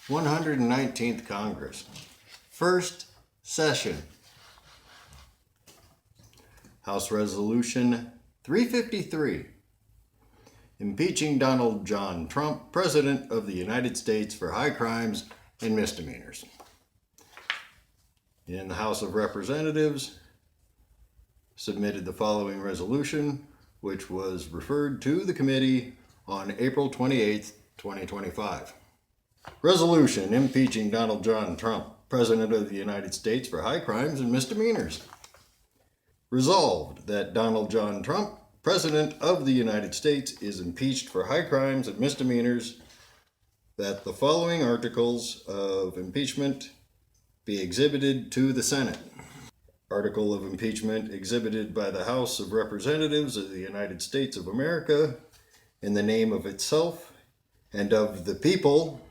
119th Congress. First session. House Resolution 353. Impeaching Donald John Trump, President of the United States, for high crimes and misdemeanors. In the House of Representatives, submitted the following resolution, which was referred to the committee on April 28, 2025. Resolution impeaching Donald John Trump, President of the United States, for high crimes and misdemeanors. Resolved that Donald John Trump, President of the United States, is impeached for high crimes and misdemeanors, that the following articles of impeachment be exhibited to the Senate. Article of impeachment exhibited by the House of Representatives of the United States of America in the name of itself and of the people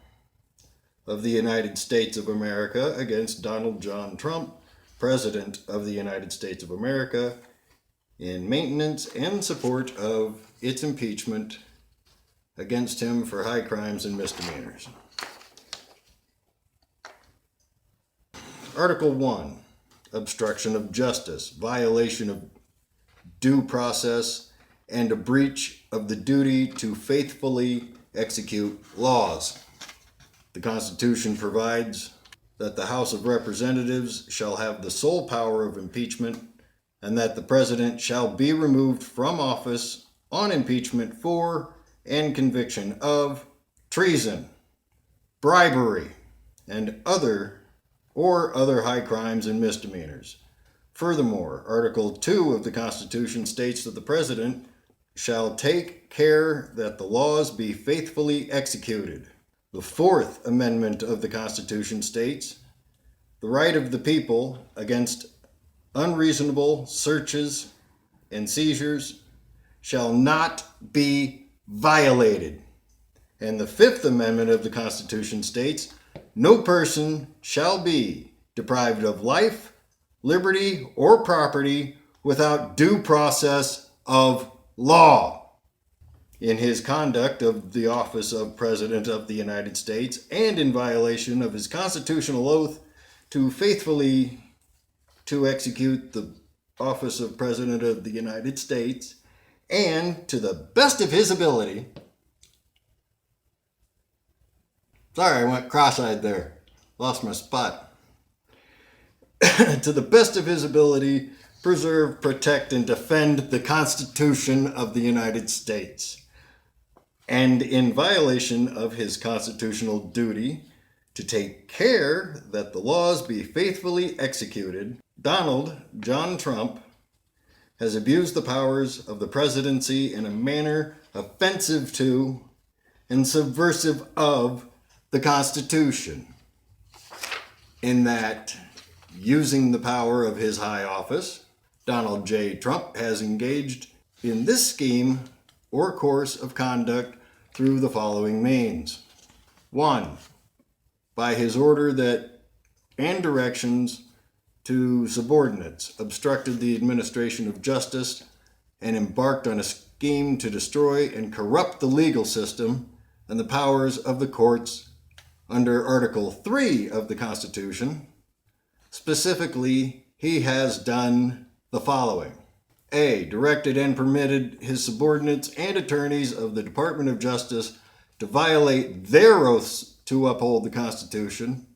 of the United States of America against Donald John Trump, President of the United States of America, in maintenance and support of its impeachment against him for high crimes and misdemeanors. Article 1, obstruction of justice, violation of due process, and a breach of the duty to faithfully execute laws. The Constitution provides that the House of Representatives shall have the sole power of impeachment, and that the President shall be removed from office on impeachment for and conviction of treason, bribery, and other high crimes and misdemeanors. Furthermore, Article 2 of the Constitution states that the President shall take care that the laws be faithfully executed. The Fourth Amendment of the Constitution states, the right of the people against unreasonable searches and seizures shall not be violated. And the Fifth Amendment of the Constitution states, no person shall be deprived of life, liberty, or property without due process of law in his conduct of the office of President of the United States and in violation of his constitutional oath to faithfully to execute the office of President of the United States, and to the best of his ability. Sorry, I went cross-eyed there. Lost my spot. To the best of his ability, preserve, protect, and defend the Constitution of the United States. And in violation of his constitutional duty to take care that the laws be faithfully executed, Donald John Trump has abused the powers of the presidency in a manner offensive to and subversive of the Constitution, in that, using the power of his high office, Donald J. Trump has engaged in this scheme or course of conduct through the following means. 1. By his order that and directions to subordinates obstructed the administration of justice and embarked on a scheme to destroy and corrupt the legal system and the powers of the courts under Article 3 of the Constitution. Specifically, he has done the following. A. Directed and permitted his subordinates and attorneys of the Department of Justice to violate their oaths to uphold the Constitution,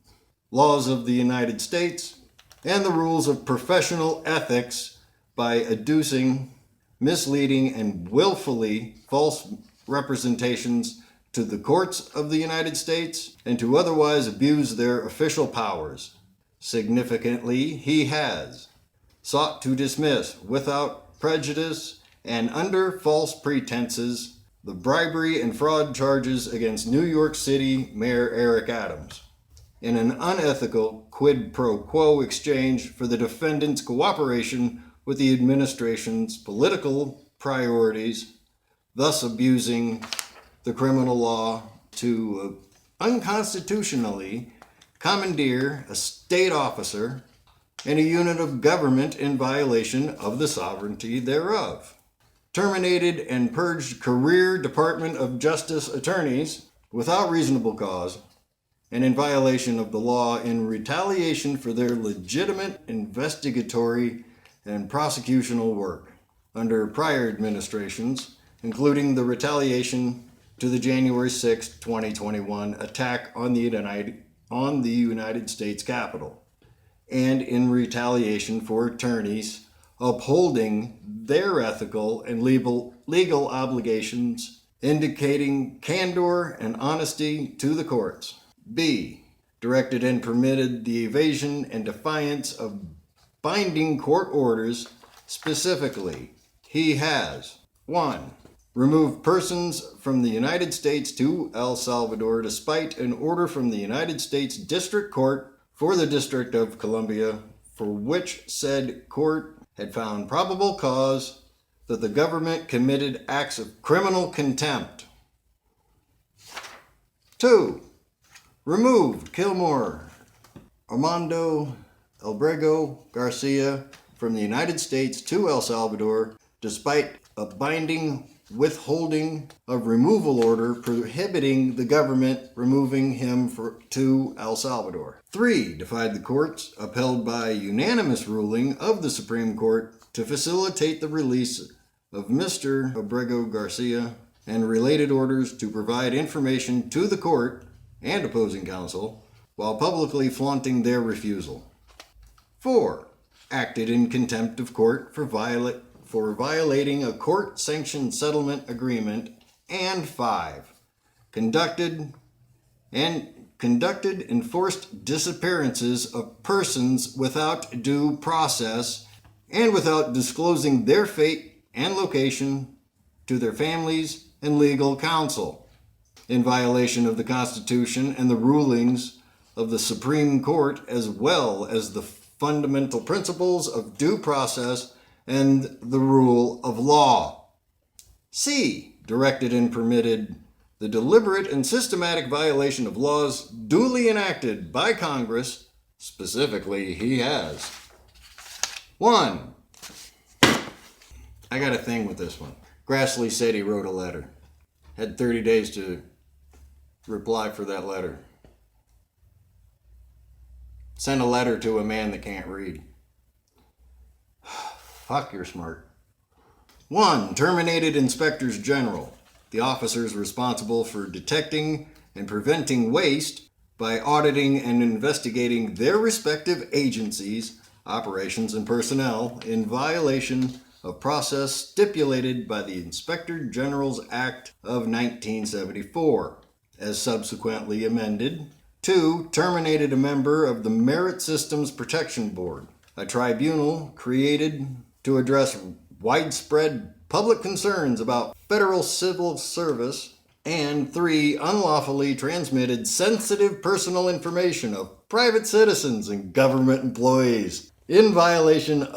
laws of the United States, and the rules of professional ethics by adducing misleading and willfully false representations to the courts of the United States, and to otherwise abuse their official powers. Significantly, he has sought to dismiss without prejudice and under false pretenses the bribery and fraud charges against New York City Mayor Eric Adams in an unethical quid pro quo exchange for the defendant's cooperation with the administration's political priorities, thus abusing the criminal law to unconstitutionally commandeer a state officer and a unit of government in violation of the sovereignty thereof. Terminated and purged career Department of Justice attorneys without reasonable cause, and in violation of the law in retaliation for their legitimate investigatory and prosecutional work under prior administrations, including the retaliation to the January 6, 2021 attack on the United States Capitol, and in retaliation for attorneys upholding their ethical and legal obligations, indicating candor and honesty to the courts. B. Directed and permitted the evasion and defiance of binding court orders. Specifically, he has 1. Removed persons from the United States to El Salvador despite an order from the United States District Court for the District of Columbia, for which said court had found probable cause that the government committed acts of criminal contempt. 2. Removed Kilmore Armando Albrego Garcia from the United States to El Salvador despite a binding withholding of removal order prohibiting the government removing him to El Salvador. 3. Defied the courts, upheld by unanimous ruling of the Supreme Court, to facilitate the release of Mr. Abrego Garcia and related orders to provide information to the court and opposing counsel while publicly flaunting their refusal. 4. Acted in contempt of court for violating a court-sanctioned settlement agreement. And 5. Conducted enforced disappearances of persons without due process and without disclosing their fate and location to their families and legal counsel, in violation of the Constitution and the rulings of the Supreme Court, as well as the fundamental principles of due process and the rule of law. C. Directed and permitted the deliberate and systematic violation of laws duly enacted by Congress. Specifically, he has 1. I got a thing with this one. Grassley said he wrote a letter. Had 30 days to reply for that letter. Send a letter to a man that can't read. Fuck, you're smart. 1. Terminated inspectors general, the officers responsible for detecting and preventing waste by auditing and investigating their respective agencies, operations, and personnel in violation of process stipulated by the Inspector General's Act of 1974, as subsequently amended. 2. Terminated a member of the Merit Systems Protection Board, a tribunal created to address widespread public concerns about federal civil service. And 3. Unlawfully transmitted sensitive personal information of private citizens and government employees in violation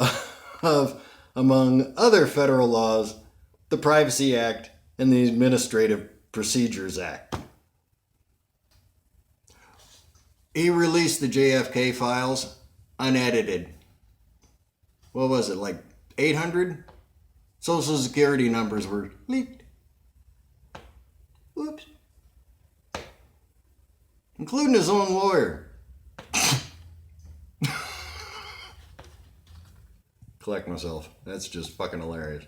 of, among other federal laws, the Privacy Act and the Administrative Procedures Act. He released the JFK files unedited. What was it, like 800? Social Security numbers were leaked. Whoops. Including his own lawyer. Collect myself. That's just fucking hilarious.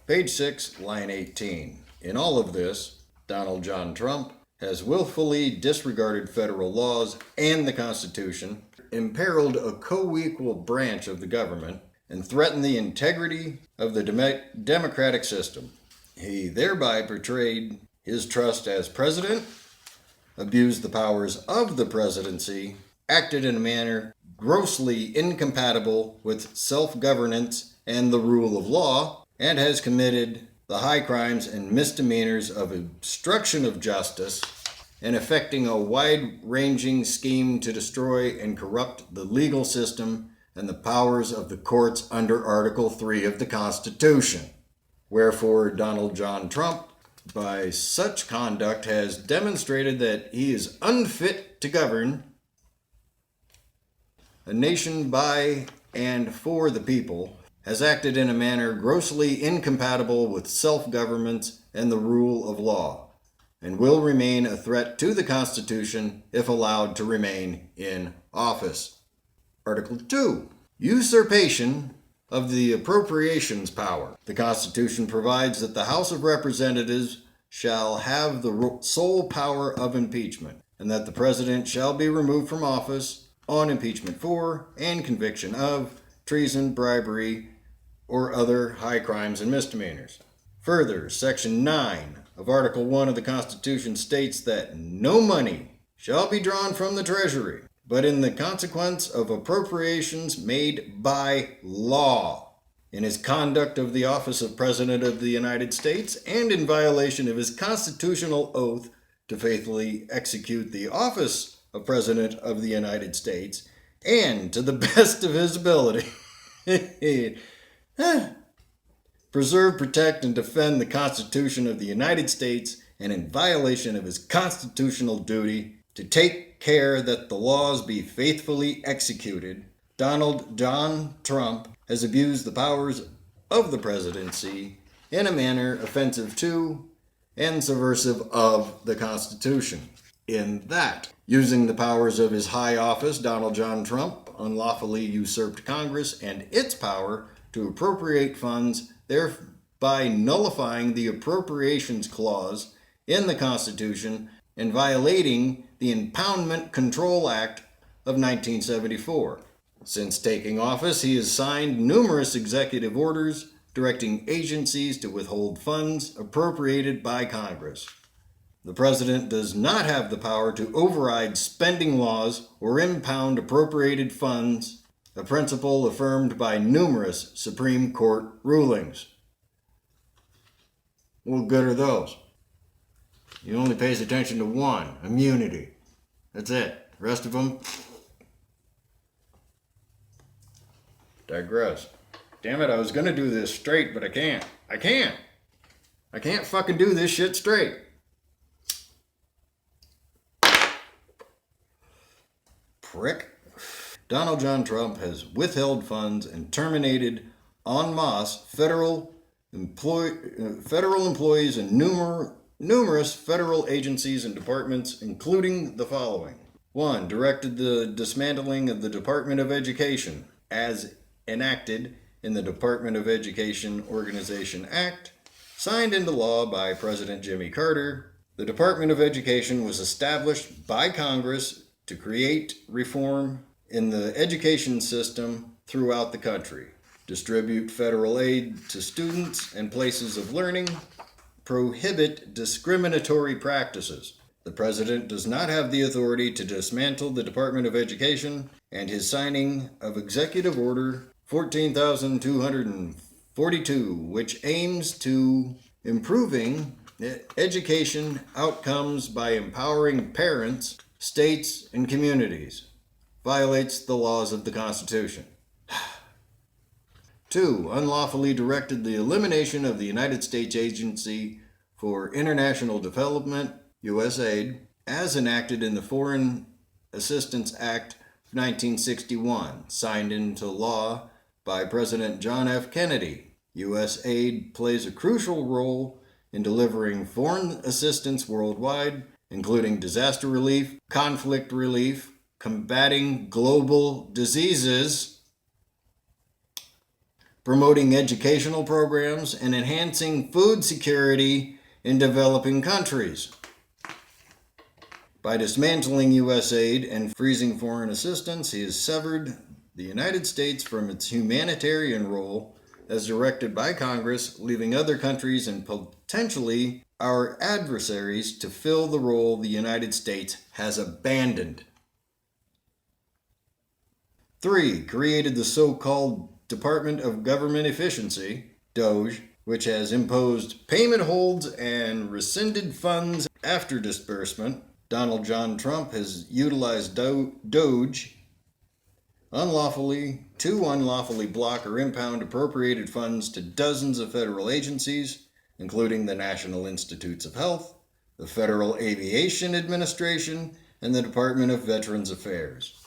Page 6, line 18. In all of this, Donald John Trump has willfully disregarded federal laws and the Constitution, imperiled a co-equal branch of the government, and threatened the integrity of the democratic system. He thereby betrayed his trust as president, abused the powers of the presidency, acted in a manner grossly incompatible with self-governance and the rule of law, and has committed the high crimes and misdemeanors of obstruction of justice and effecting a wide-ranging scheme to destroy and corrupt the legal system and the powers of the courts under Article 3 of the Constitution. Wherefore, Donald John Trump, by such conduct, has demonstrated that he is unfit to govern a nation by and for the people, has acted in a manner grossly incompatible with self-government and the rule of law, and will remain a threat to the Constitution if allowed to remain in office. Article 2. Usurpation of the appropriations power. The Constitution provides that the House of Representatives shall have the sole power of impeachment, and that the President shall be removed from office on impeachment for and conviction of treason, bribery, or other high crimes and misdemeanors. Further, Section 9 of Article 1 of the Constitution states that no money shall be drawn from the Treasury, but in the consequence of appropriations made by law, in his conduct of the office of President of the United States, and in violation of his constitutional oath to faithfully execute the office of President of the United States, and to the best of his ability, preserve, protect, and defend the Constitution of the United States, and in violation of his constitutional duty to take care that the laws be faithfully executed, Donald John Trump has abused the powers of the presidency in a manner offensive to and subversive of the Constitution. In that, using the powers of his high office, Donald John Trump unlawfully usurped Congress and its power to appropriate funds, thereby nullifying the appropriations clause in the Constitution and violating the Impoundment Control Act of 1974. Since taking office, he has signed numerous executive orders directing agencies to withhold funds appropriated by Congress. The President does not have the power to override spending laws or impound appropriated funds, a principle affirmed by numerous Supreme Court rulings. What good are those? He only pays attention to one, immunity. That's it. The rest of them, digress. Damn it, I was gonna do this straight, but I can't. I can't fucking do this shit straight. Prick. Donald John Trump has withheld funds and terminated en masse federal employees and numerous federal agencies and departments, including the following. 1. Directed the dismantling of the Department of Education, as enacted in the Department of Education Organization Act, signed into law by President Jimmy Carter. The Department of Education was established by Congress to create reform in the education system throughout the country, distribute federal aid to students and places of learning, prohibit discriminatory practices. The President does not have the authority to dismantle the Department of Education, and his signing of Executive Order 14,242, which aims to improving education outcomes by empowering parents, states, and communities, violates the laws of the Constitution. 2. Unlawfully directed the elimination of the United States Agency for International Development, USAID, as enacted in the Foreign Assistance Act of 1961, signed into law by President John F. Kennedy. USAID plays a crucial role in delivering foreign assistance worldwide, including disaster relief, conflict relief, combating global diseases, promoting educational programs, and enhancing food security in developing countries. By dismantling USAID and freezing foreign assistance, he has severed the United States from its humanitarian role as directed by Congress, leaving other countries and potentially our adversaries to fill the role the United States has abandoned. 3. Created the so-called Department of Government Efficiency, DOGE, which has imposed payment holds and rescinded funds after disbursement. Donald John Trump has utilized DOGE to unlawfully block or impound appropriated funds to dozens of federal agencies, including the National Institutes of Health, the Federal Aviation Administration, and the Department of Veterans Affairs.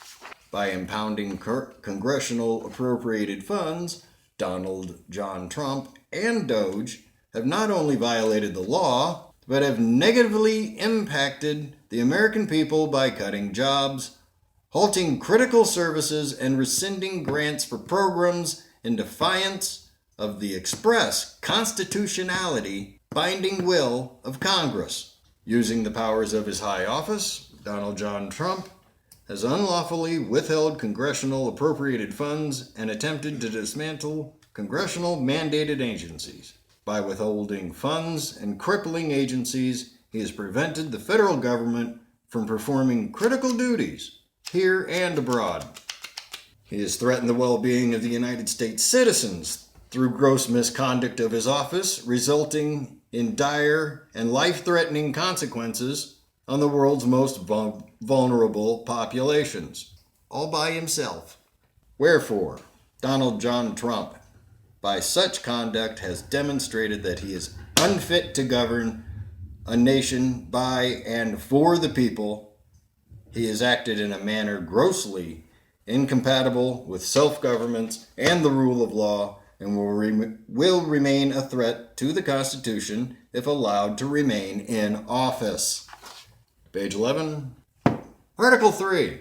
By impounding congressional appropriated funds, Donald John Trump and DOGE have not only violated the law, but have negatively impacted the American people by cutting jobs, halting critical services, and rescinding grants for programs in defiance of the express constitutionality binding will of Congress. Using the powers of his high office, Donald John Trump has unlawfully withheld congressional appropriated funds and attempted to dismantle congressional mandated agencies. By withholding funds and crippling agencies, he has prevented the federal government from performing critical duties here and abroad. He has threatened the well-being of the United States citizens through gross misconduct of his office, resulting in dire and life-threatening consequences on the world's most vulnerable populations, all by himself. Wherefore, Donald John Trump, by such conduct, has demonstrated that he is unfit to govern a nation by and for the people. He has acted in a manner grossly incompatible with self-governance and the rule of law, and will remain a threat to the Constitution if allowed to remain in office. Page 11. Article 3.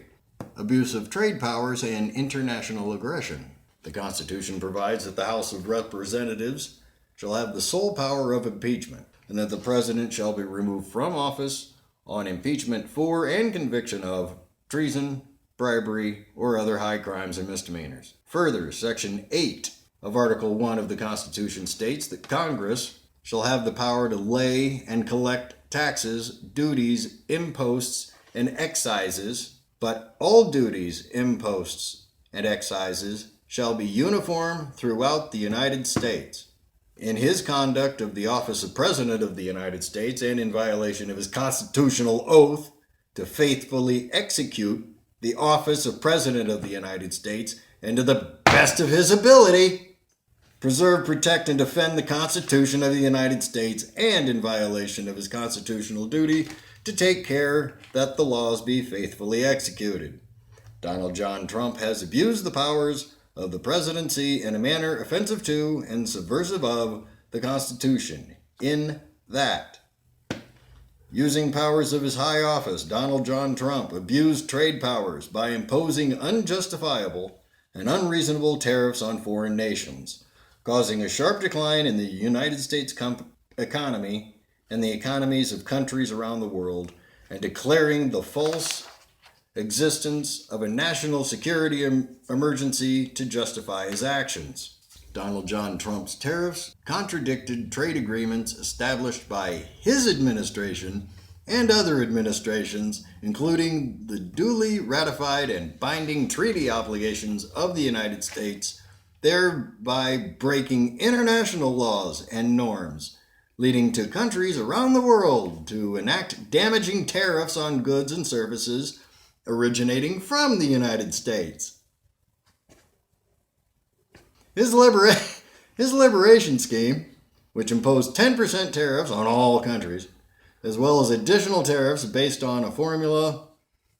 Abuse of trade powers and international aggression. The Constitution provides that the House of Representatives shall have the sole power of impeachment, and that the President shall be removed from office on impeachment for and conviction of treason, bribery, or other high crimes or misdemeanors. Further, Section 8 of Article 1 of the Constitution states that Congress shall have the power to lay and collect taxes, duties, imposts, and excises, but all duties, imposts, and excises shall be uniform throughout the United States. In his conduct of the office of President of the United States, and in violation of his constitutional oath to faithfully execute the office of President of the United States, and to the best of his ability, preserve, protect, and defend the Constitution of the United States, and in violation of his constitutional duty to take care that the laws be faithfully executed. Donald John Trump has abused the powers of the presidency in a manner offensive to and subversive of the Constitution, in that, using powers of his high office, Donald John Trump abused trade powers by imposing unjustifiable and unreasonable tariffs on foreign nations, causing a sharp decline in the United States economy and the economies of countries around the world, and declaring the false existence of a national security emergency to justify his actions. Donald John Trump's tariffs contradicted trade agreements established by his administration and other administrations, including the duly ratified and binding treaty obligations of the United States, thereby breaking international laws and norms, leading to countries around the world to enact damaging tariffs on goods and services originating from the United States. His liberation scheme, which imposed 10% tariffs on all countries, as well as additional tariffs based on a formula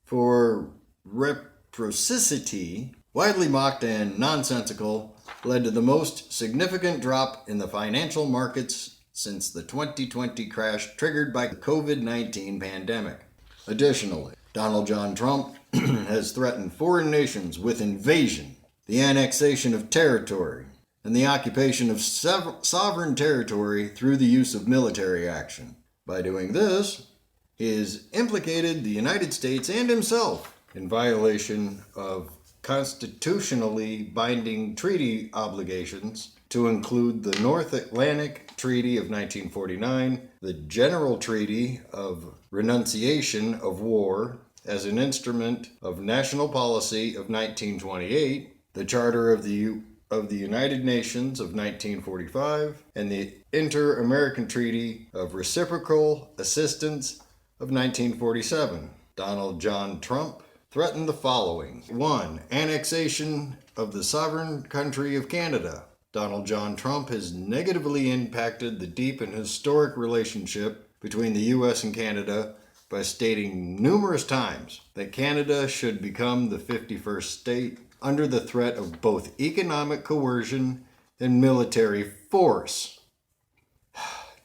for reciprocity, widely mocked and nonsensical, led to the most significant drop in the financial markets since the 2020 crash triggered by the COVID-19 pandemic. Additionally, Donald John Trump has threatened foreign nations with invasion, the annexation of territory, and the occupation of sovereign territory through the use of military action. By doing this, he has implicated the United States and himself in violation of constitutionally binding treaty obligations, to include the North Atlantic Treaty of 1949, the General Treaty of Renunciation of War as an Instrument of National Policy of 1928, the Charter of the United Nations of 1945, and the Inter-American Treaty of Reciprocal Assistance of 1947. Donald John Trump threatened the following. 1. Annexation of the sovereign country of Canada. Donald John Trump has negatively impacted the deep and historic relationship between the U.S. and Canada by stating numerous times that Canada should become the 51st state under the threat of both economic coercion and military force.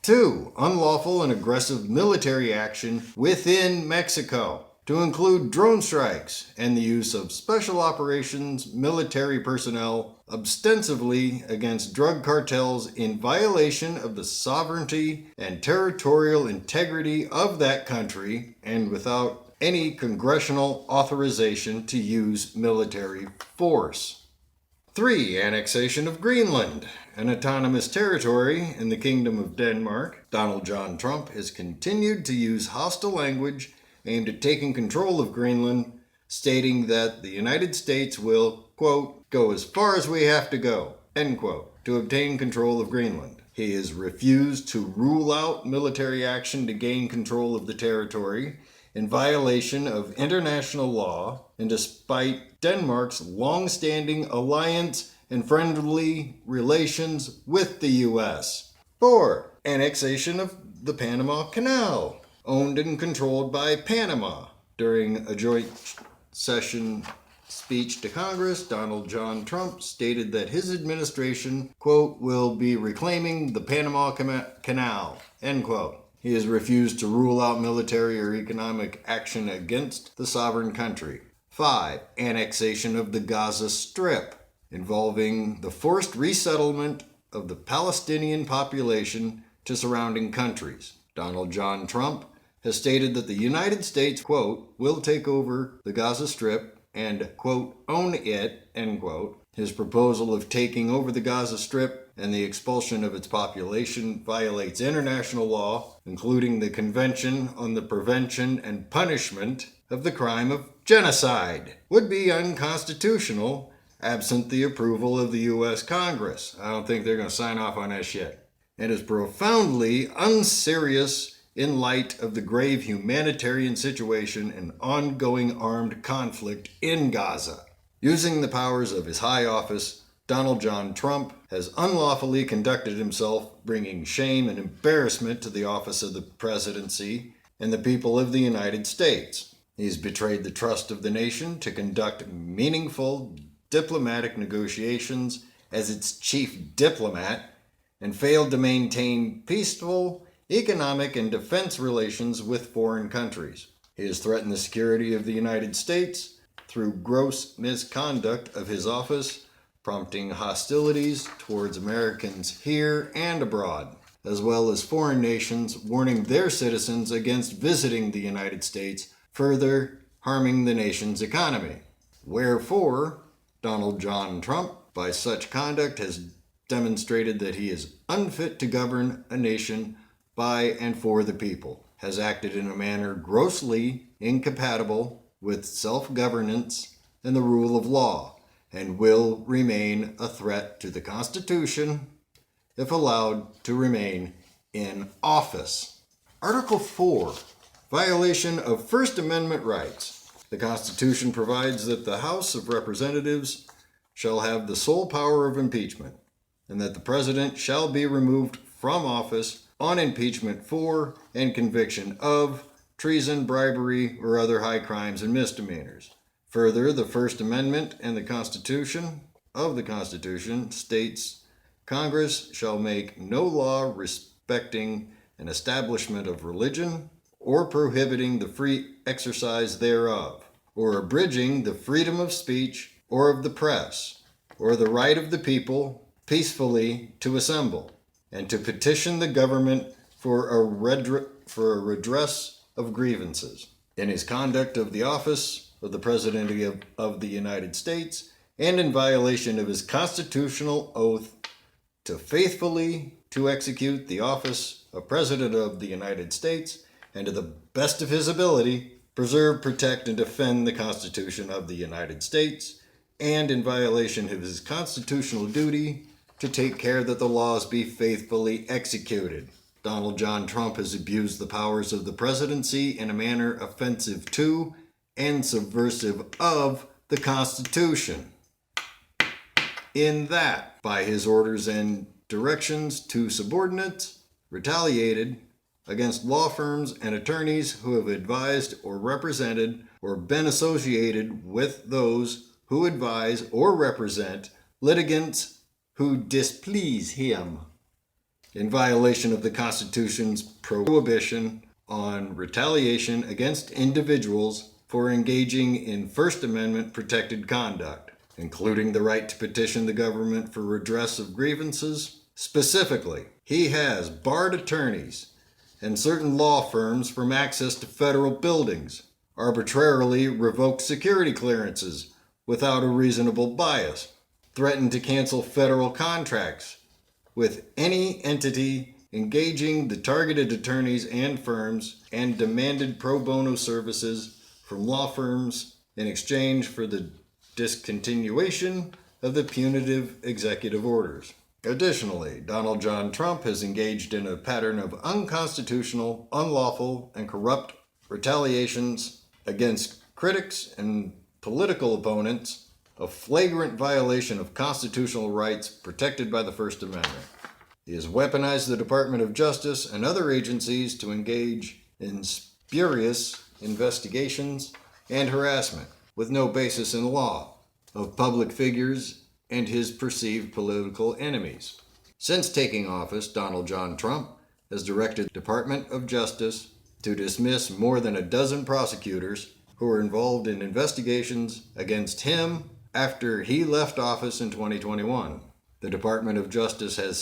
2. Unlawful and aggressive military action within Mexico, to include drone strikes and the use of special operations military personnel ostensibly against drug cartels in violation of the sovereignty and territorial integrity of that country and without any congressional authorization to use military force. 3. Annexation of Greenland, an autonomous territory in the Kingdom of Denmark. Donald John Trump has continued to use hostile language aimed at taking control of Greenland, stating that the United States will, quote, go as far as we have to go, end quote, to obtain control of Greenland. He has refused to rule out military action to gain control of the territory in violation of international law, and despite Denmark's long-standing alliance and friendly relations with the U.S. 4. Annexation of the Panama Canal, owned and controlled by Panama. During a joint session speech to Congress, Donald John Trump stated that his administration, quote, will be reclaiming the Panama Canal, end quote. He has refused to rule out military or economic action against the sovereign country. 5. Annexation of the Gaza Strip, involving the forced resettlement of the Palestinian population to surrounding countries. Donald John Trump has stated that the United States, quote, will take over the Gaza Strip and, quote, own it, end quote. His proposal of taking over the Gaza Strip and the expulsion of its population violates international law, including the Convention on the Prevention and Punishment of the Crime of Genocide, would be unconstitutional absent the approval of the U.S. Congress. I don't think they're going to sign off on that shit. It is profoundly unserious in light of the grave humanitarian situation and ongoing armed conflict in Gaza. Using the powers of his high office, Donald John Trump has unlawfully conducted himself, bringing shame and embarrassment to the office of the presidency and the people of the United States. He's betrayed the trust of the nation to conduct meaningful diplomatic negotiations as its chief diplomat and failed to maintain peaceful economic and defense relations with foreign countries. He has threatened the security of the United States through gross misconduct of his office, prompting hostilities towards Americans here and abroad, as well as foreign nations warning their citizens against visiting the United States, further harming the nation's economy. Wherefore, Donald John Trump, by such conduct, has demonstrated that he is unfit to govern a nation by and for the people, has acted in a manner grossly incompatible with self-governance and the rule of law, and will remain a threat to the Constitution if allowed to remain in office. Article 4. Violation of First Amendment rights. The Constitution provides that the House of Representatives shall have the sole power of impeachment, and that the President shall be removed from office on impeachment for and conviction of treason, bribery, or other high crimes and misdemeanors. Further, the First Amendment and the Constitution states, Congress shall make no law respecting an establishment of religion, or prohibiting the free exercise thereof, or abridging the freedom of speech or of the press, or the right of the people peacefully to assemble, and to petition the government for a redress of grievances. In his conduct of the office of the President of the United States, and in violation of his constitutional oath to faithfully to execute the office of President of the United States, and to the best of his ability, preserve, protect, and defend the Constitution of the United States, and in violation of his constitutional duty to take care that the laws be faithfully executed. Donald John Trump has abused the powers of the presidency in a manner offensive to and subversive of the Constitution, in that, by his orders and directions to subordinates, retaliated against law firms and attorneys who have advised or represented or been associated with those who advise or represent litigants who displease him. in violation of the Constitution's prohibition on retaliation against individuals for engaging in First Amendment protected conduct, including the right to petition the government for redress of grievances. Specifically, he has barred attorneys and certain law firms from access to federal buildings, arbitrarily revoked security clearances without a reasonable bias, threatened to cancel federal contracts with any entity engaging the targeted attorneys and firms, and demanded pro bono services from law firms in exchange for the discontinuation of the punitive executive orders. Additionally, Donald John Trump has engaged in a pattern of unconstitutional, unlawful, and corrupt retaliations against critics and political opponents, a flagrant violation of constitutional rights protected by the First Amendment. He has weaponized the Department of Justice and other agencies to engage in spurious investigations and harassment with no basis in law of public figures and his perceived political enemies. Since taking office, Donald John Trump has directed the Department of Justice to dismiss more than a dozen prosecutors who were involved in investigations against him after he left office in 2021. The Department of Justice has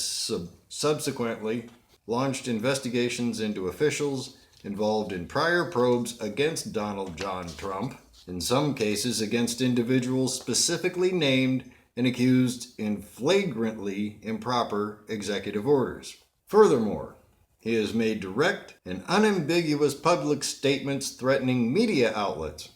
subsequently launched investigations into officials involved in prior probes against Donald John Trump, in some cases against individuals specifically named and accused in flagrantly improper executive orders. Furthermore, he has made direct and unambiguous public statements threatening media outlets,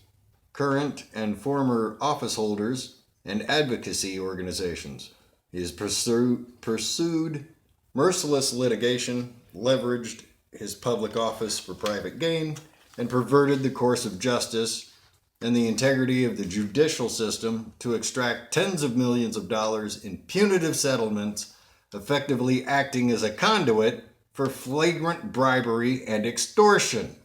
current and former office holders, and advocacy organizations. He has pursued merciless litigation, leveraged his public office for private gain, and perverted the course of justice and the integrity of the judicial system to extract tens of millions of dollars in punitive settlements, effectively acting as a conduit for flagrant bribery and extortion.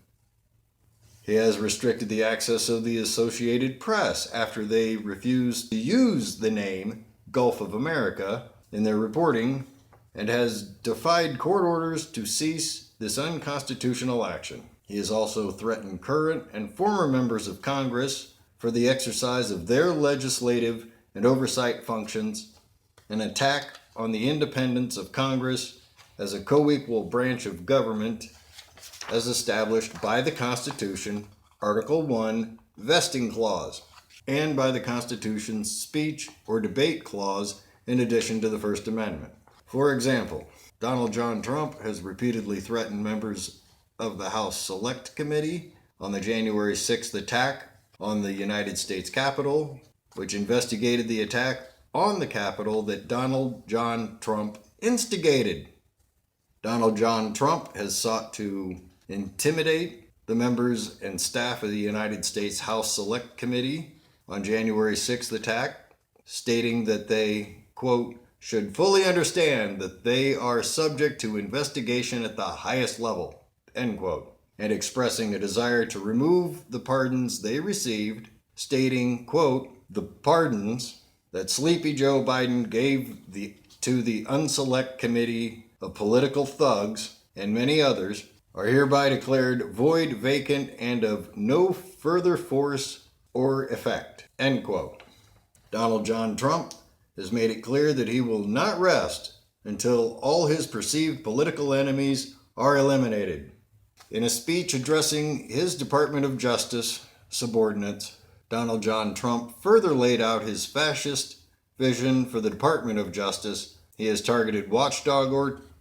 He has restricted the access of the Associated Press after they refused to use the name Gulf of America in their reporting, and has defied court orders to cease this unconstitutional action. He has also threatened current and former members of Congress for the exercise of their legislative and oversight functions, an attack on the independence of Congress as a co-equal branch of government as established by the Constitution, Article 1, Vesting Clause, and by the Constitution's Speech or Debate Clause in addition to the First Amendment. For example, Donald John Trump has repeatedly threatened members of the House Select Committee on the January 6th attack on the United States Capitol, which investigated the attack on the Capitol that Donald John Trump instigated. Donald John Trump has sought to intimidate the members and staff of the United States House Select Committee on January 6th attack, stating that they, quote, should fully understand that they are subject to investigation at the highest level, end quote, and expressing a desire to remove the pardons they received, stating, quote, the pardons that Sleepy Joe Biden gave to the Unselect Committee of political thugs and many others are hereby declared void, vacant, and of no further force or effect, end quote. Donald John Trump has made it clear that he will not rest until all his perceived political enemies are eliminated. In a speech addressing his Department of Justice subordinates, Donald John Trump further laid out his fascist vision for the Department of Justice. He has targeted watchdog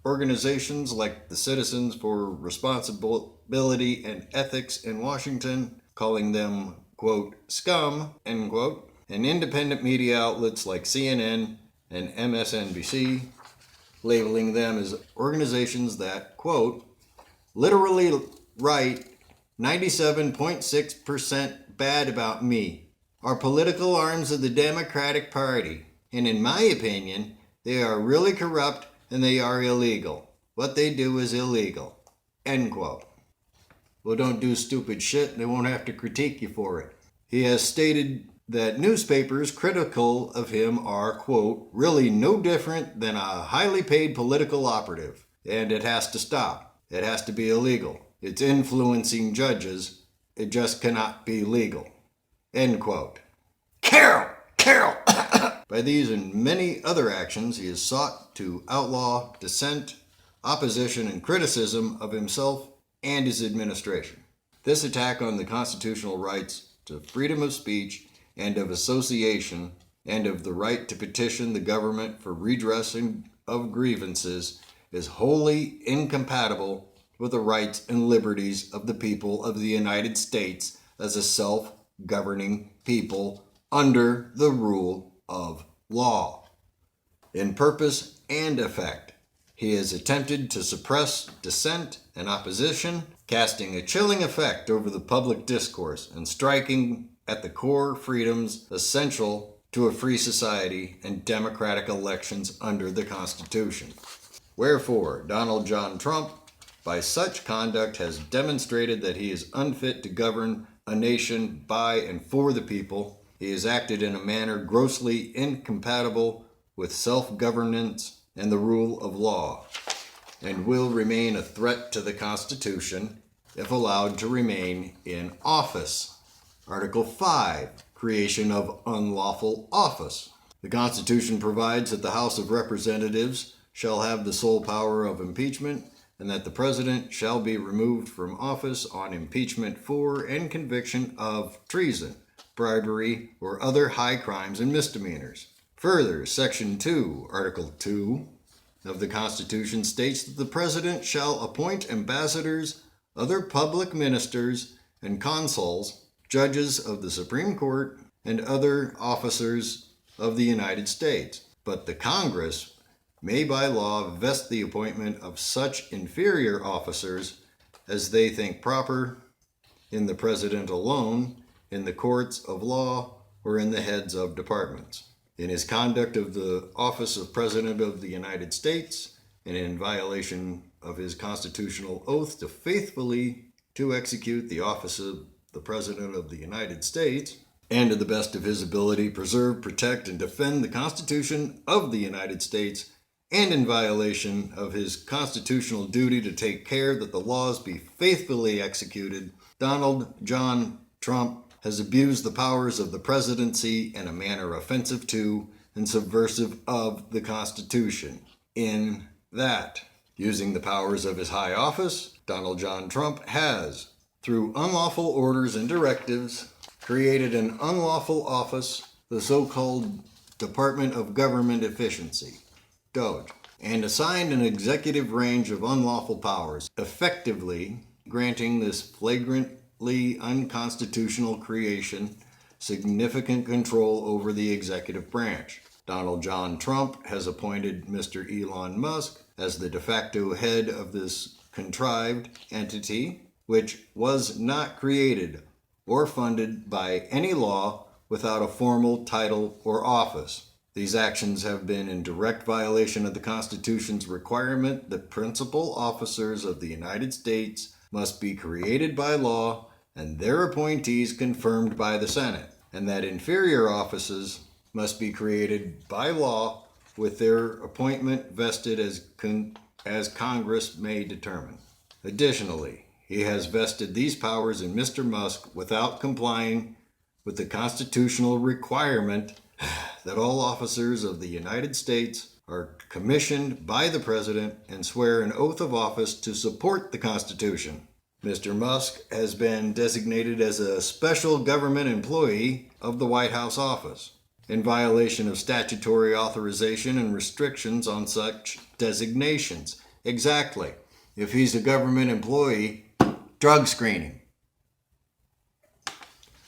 organizations like the Citizens for Responsibility and Ethics in Washington, calling them, quote, scum, end quote, and independent media outlets like CNN and MSNBC, labeling them as organizations that, quote, literally write 97.6% bad about me, are political arms of the Democratic Party, and in my opinion, they are really corrupt and they are illegal. What they do is illegal, end quote. Well, don't do stupid shit, they won't have to critique you for it. He has stated that newspapers critical of him are, quote, really no different than a highly paid political operative, and it has to stop. It has to be illegal. It's influencing judges. It just cannot be legal. End quote. Carol! By these and many other actions, he has sought to outlaw dissent, opposition, and criticism of himself and his administration. This attack on the constitutional rights to freedom of speech and of association and of the right to petition the government for redressing of grievances is wholly incompatible with the rights and liberties of the people of the United States as a self-governing people under the rule of law. In purpose and effect, he has attempted to suppress dissent and opposition, casting a chilling effect over the public discourse and striking at the core freedoms essential to a free society and democratic elections under the Constitution. Wherefore, Donald John Trump, by such conduct, has demonstrated that he is unfit to govern a nation by and for the people. He has acted in a manner grossly incompatible with self-governance and the rule of law, and will remain a threat to the Constitution if allowed to remain in office. Article 5, Creation of Unlawful Office. The Constitution provides that the House of Representatives shall have the sole power of impeachment, and that the President shall be removed from office on impeachment for and conviction of treason, bribery, or other high crimes and misdemeanors. Further, Section 2, Article 2 of the Constitution states that the President shall appoint ambassadors, other public ministers, and consuls, judges of the Supreme Court, and other officers of the United States. But the Congress may by law vest the appointment of such inferior officers as they think proper in the President alone, in the courts of law, or in the heads of departments. In his conduct of the office of President of the United States, and in violation of his constitutional oath to faithfully to execute the office of the President of the United States, and to the best of his ability preserve, protect, and defend the Constitution of the United States, and in violation of his constitutional duty to take care that the laws be faithfully executed, Donald John Trump has abused the powers of the presidency in a manner offensive to and subversive of the Constitution. In that, using the powers of his high office, Donald John Trump has, through unlawful orders and directives, created an unlawful office, the so-called Department of Government Efficiency, DOGE, and assigned an executive range of unlawful powers, effectively granting this flagrantly unconstitutional creation significant control over the executive branch. Donald John Trump has appointed Mr. Elon Musk as the de facto head of this contrived entity, which was not created or funded by any law without a formal title or office. These actions have been in direct violation of the Constitution's requirement that principal officers of the United States must be created by law and their appointees confirmed by the Senate, and that inferior offices must be created by law with their appointment vested as Congress may determine. Additionally, he has vested these powers in Mr. Musk without complying with the constitutional requirement that all officers of the United States are commissioned by the President and swear an oath of office to support the Constitution. Mr. Musk has been designated as a special government employee of the White House office, in violation of statutory authorization and restrictions on such designations. Exactly. If he's a government employee, drug screening.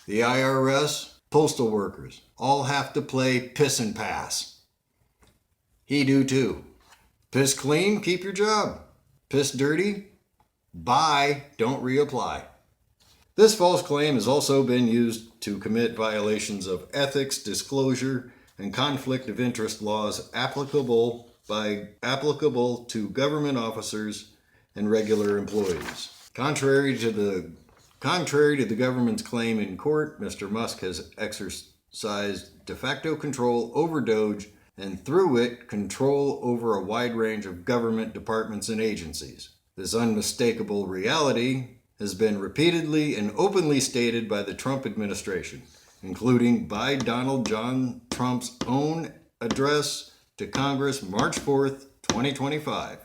The IRS, postal workers, all have to play piss and pass. He do too. Piss clean, keep your job. Piss dirty, bye, don't reapply. This false claim has also been used to commit violations of ethics, disclosure, and conflict of interest laws applicable to government officers and regular employees. Contrary to the government's claim in court, Mr. Musk has exercised de facto control over DOGE and through it control over a wide range of government departments and agencies. This unmistakable reality has been repeatedly and openly stated by the Trump administration, including by Donald John Trump's own address to Congress March 4th, 2025.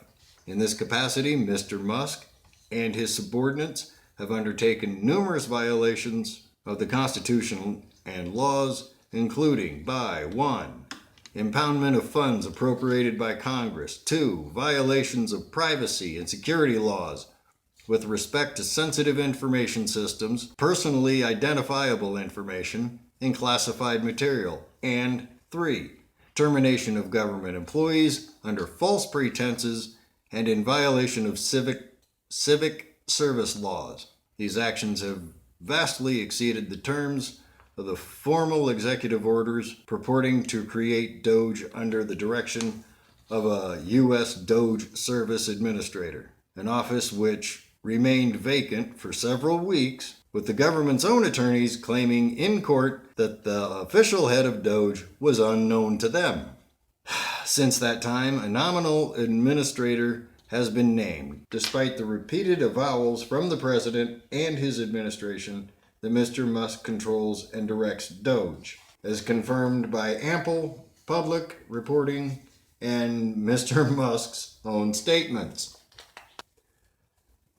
In this capacity, Mr. Musk and his subordinates have undertaken numerous violations of the Constitution and laws, including by 1. Impoundment of funds appropriated by Congress, 2. Violations of privacy and security laws with respect to sensitive information systems, personally identifiable information, and classified material, and 3. Termination of government employees under false pretenses and in violation of civic service laws. These actions have vastly exceeded the terms of the formal executive orders purporting to create DOGE under the direction of a U.S. DOGE Service Administrator, an office which remained vacant for several weeks, with the government's own attorneys claiming in court that the official head of DOGE was unknown to them. Since that time, a nominal administrator has been named, despite the repeated avowals from the president and his administration that Mr. Musk controls and directs DOGE, as confirmed by ample public reporting and Mr. Musk's own statements.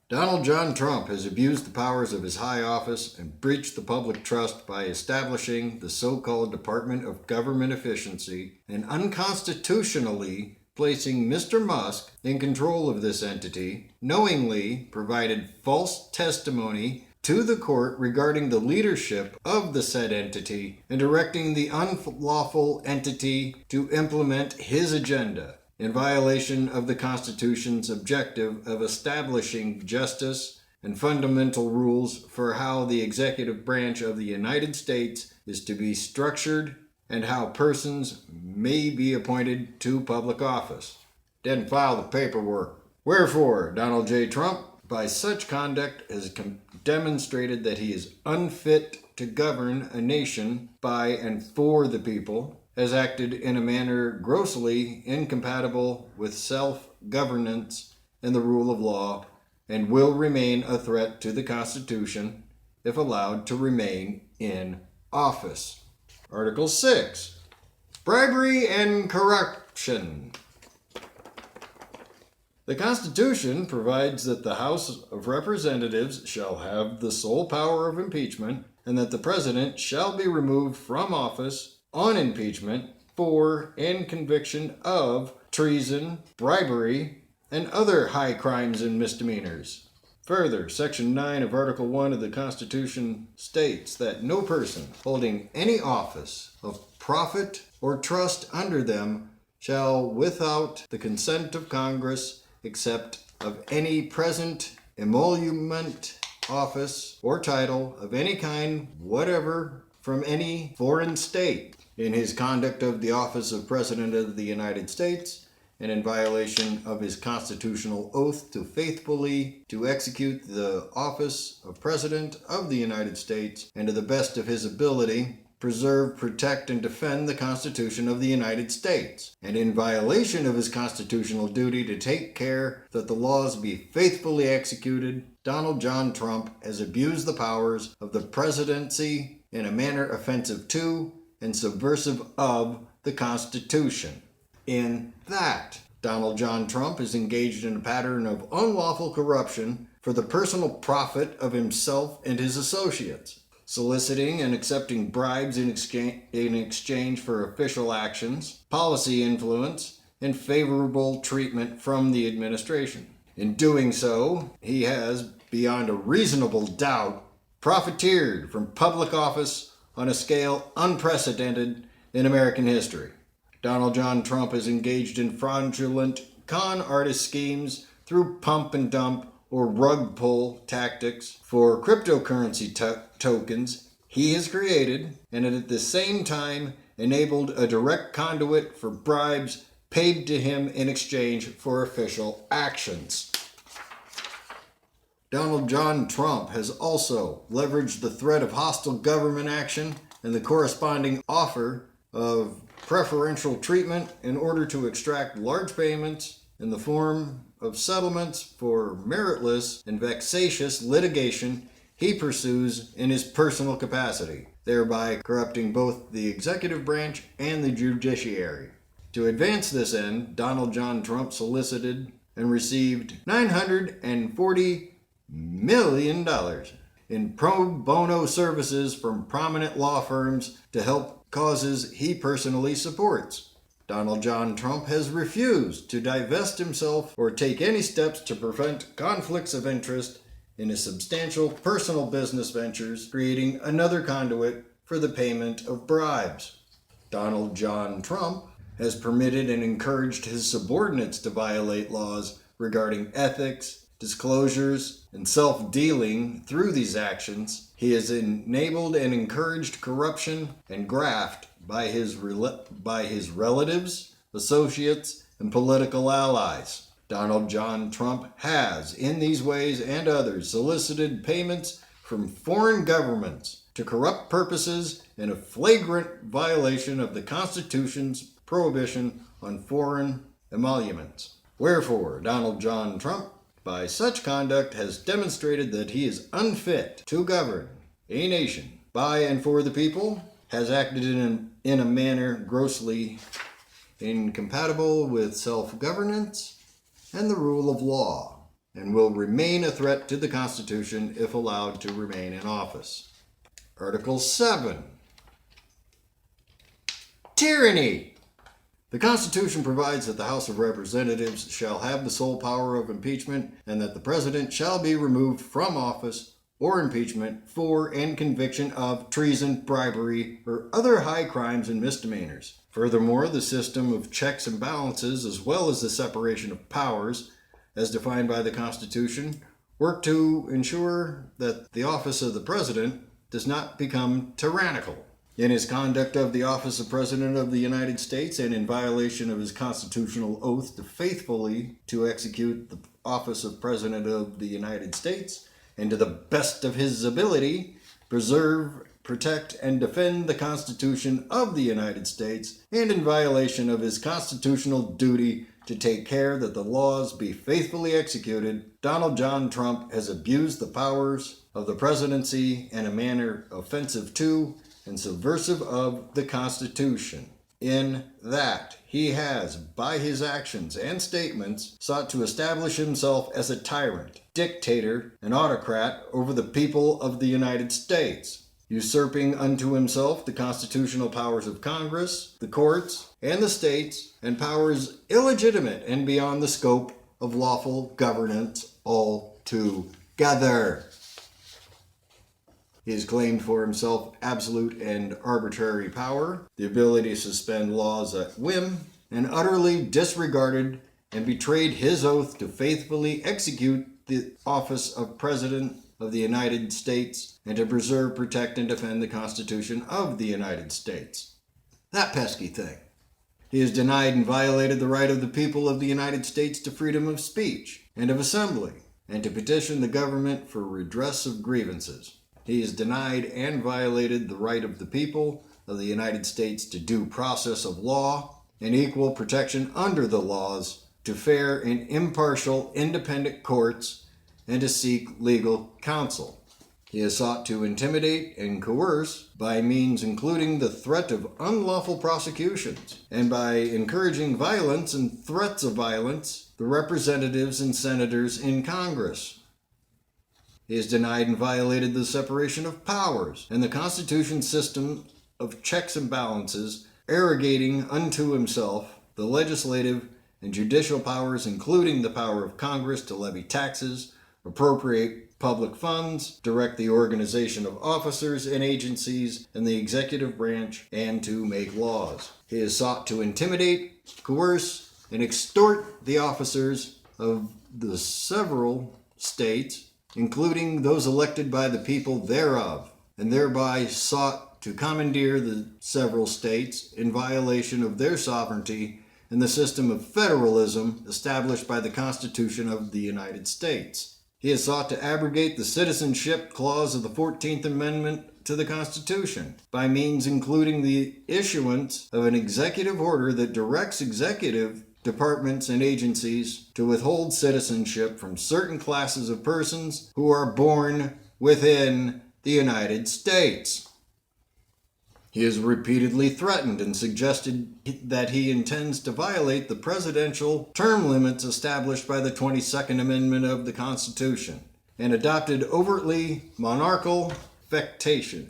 Donald John Trump has abused the powers of his high office and breached the public trust by establishing the so-called Department of Government Efficiency and unconstitutionally placing Mr. Musk in control of this entity, knowingly provided false testimony to the court regarding the leadership of the said entity and directing the unlawful entity to implement his agenda, in violation of the Constitution's objective of establishing justice and fundamental rules for how the executive branch of the United States is to be structured and how persons may be appointed to public office. Didn't file the paperwork. Wherefore, Donald J. Trump, by such conduct, has demonstrated that he is unfit to govern a nation by and for the people, has acted in a manner grossly incompatible with self-governance and the rule of law, and will remain a threat to the Constitution if allowed to remain in office. Article 6. Bribery and corruption. The Constitution provides that the House of Representatives shall have the sole power of impeachment, and that the President shall be removed from office on impeachment for and conviction of treason, bribery, and other high crimes and misdemeanors. Further, Section 9 of Article 1 of the Constitution states that no person holding any office of profit or trust under them shall, without the consent of Congress, accept of any present emolument, office, or title of any kind whatever from any foreign state in his conduct of the office of President of the United States and in violation of his constitutional oath to faithfully to execute the office of President of the United States and to the best of his ability preserve, protect, and defend the Constitution of the United States, and in violation of his constitutional duty to take care that the laws be faithfully executed, Donald John Trump has abused the powers of the presidency in a manner offensive to and subversive of the Constitution. In that, Donald John Trump is engaged in a pattern of unlawful corruption for the personal profit of himself and his associates, soliciting and accepting bribes in exchange for official actions, policy influence, and favorable treatment from the administration. In doing so, he has, beyond a reasonable doubt, profiteered from public office on a scale unprecedented in American history. Donald John Trump is engaged in fraudulent con artist schemes through pump and dump or rug pull tactics for cryptocurrency tokens he has created, and at the same time enabled a direct conduit for bribes paid to him in exchange for official actions. Donald John Trump has also leveraged the threat of hostile government action and the corresponding offer of preferential treatment in order to extract large payments in the form of settlements for meritless and vexatious litigation he pursues in his personal capacity, thereby corrupting both the executive branch and the judiciary. To advance this end, Donald John Trump solicited and received $940 million in pro bono services from prominent law firms to help causes he personally supports. Donald John Trump has refused to divest himself or take any steps to prevent conflicts of interest in his substantial personal business ventures, creating another conduit for the payment of bribes. Donald John Trump has permitted and encouraged his subordinates to violate laws regarding ethics, disclosures, and self-dealing. Through these actions, he has enabled and encouraged corruption and graft by his relatives, associates, and political allies. Donald John Trump has, in these ways and others, solicited payments from foreign governments to corrupt purposes in a flagrant violation of the Constitution's prohibition on foreign emoluments. Wherefore, Donald John Trump, by such conduct, has demonstrated that he is unfit to govern a nation by and for the people, has acted in a manner grossly incompatible with self-governance and the rule of law, and will remain a threat to the Constitution if allowed to remain in office. Article 7. Tyranny. The Constitution provides that the House of Representatives shall have the sole power of impeachment, and that the President shall be removed from office or impeachment for and conviction of treason, bribery, or other high crimes and misdemeanors. Furthermore, the system of checks and balances, as well as the separation of powers, as defined by the Constitution, work to ensure that the office of the President does not become tyrannical. In his conduct of the office of President of the United States and in violation of his constitutional oath to faithfully to execute the office of President of the United States and to the best of his ability, preserve, protect, and defend the Constitution of the United States, and in violation of his constitutional duty to take care that the laws be faithfully executed, Donald John Trump has abused the powers of the presidency in a manner offensive to and subversive of the Constitution, in that he has, by his actions and statements, sought to establish himself as a tyrant, dictator, and autocrat over the people of the United States, usurping unto himself the constitutional powers of Congress, the courts, and the states, and powers illegitimate and beyond the scope of lawful governance altogether. He has claimed for himself absolute and arbitrary power, the ability to suspend laws at whim, and utterly disregarded and betrayed his oath to faithfully execute the office of President of the United States and to preserve, protect, and defend the Constitution of the United States. That pesky thing. He has denied and violated the right of the people of the United States to freedom of speech and of assembly, and to petition the government for redress of grievances. He has denied and violated the right of the people of the United States to due process of law and equal protection under the laws, to fair and impartial independent courts, and to seek legal counsel. He has sought to intimidate and coerce by means including the threat of unlawful prosecutions, and by encouraging violence and threats of violence, the representatives and senators in Congress. He has denied and violated the separation of powers and the Constitution system of checks and balances, arrogating unto himself the legislative and judicial powers, including the power of Congress to levy taxes, appropriate public funds, direct the organization of officers and agencies in the executive branch, and to make laws. He has sought to intimidate, coerce, and extort the officers of the several states, including those elected by the people thereof, and thereby sought to commandeer the several states in violation of their sovereignty and the system of federalism established by the Constitution of the United States. He has sought to abrogate the citizenship clause of the 14th Amendment to the Constitution by means including the issuance of an executive order that directs executive departments and agencies to withhold citizenship from certain classes of persons who are born within the United States. He has repeatedly threatened and suggested that he intends to violate the presidential term limits established by the 22nd Amendment of the Constitution and adopted overtly monarchical affectations,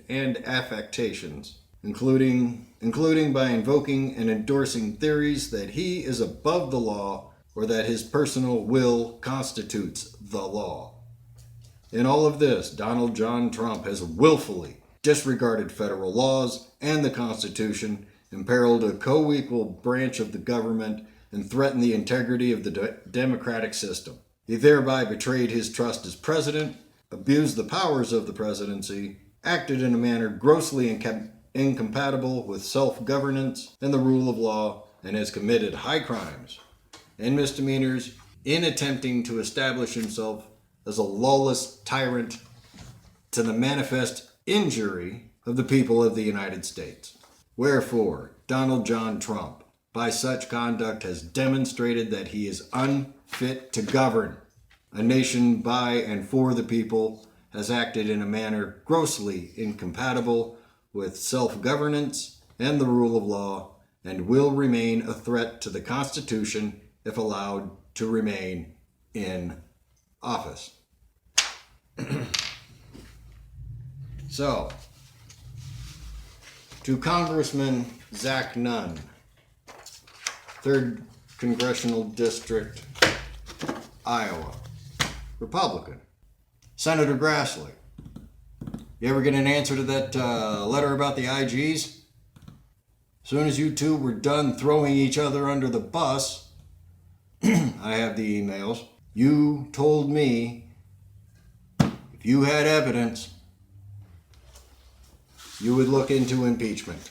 including by invoking and endorsing theories that he is above the law or that his personal will constitutes the law. In all of this, Donald John Trump has willfully disregarded federal laws and the Constitution, imperiled a co-equal branch of the government, and threatened the integrity of the democratic system. He thereby betrayed his trust as president, abused the powers of the presidency, acted in a manner grossly incompatible with self-governance and the rule of law, and has committed high crimes and misdemeanors in attempting to establish himself as a lawless tyrant to the manifest injury of the people of the United States. Wherefore, Donald John Trump, by such conduct, has demonstrated that he is unfit to govern a nation by and for the people, has acted in a manner grossly incompatible with self-governance and the rule of law, and will remain a threat to the Constitution if allowed to remain in office. So, to Congressman Zach Nunn, 3rd Congressional District, Iowa, Republican. Senator Grassley, you ever get an answer to that letter about the IGs? As soon as you two were done throwing each other under the bus, I have the emails, you told me if you had evidence, you would look into impeachment.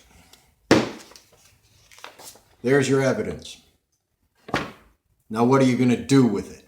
There's your evidence. Now what are you going to do with it?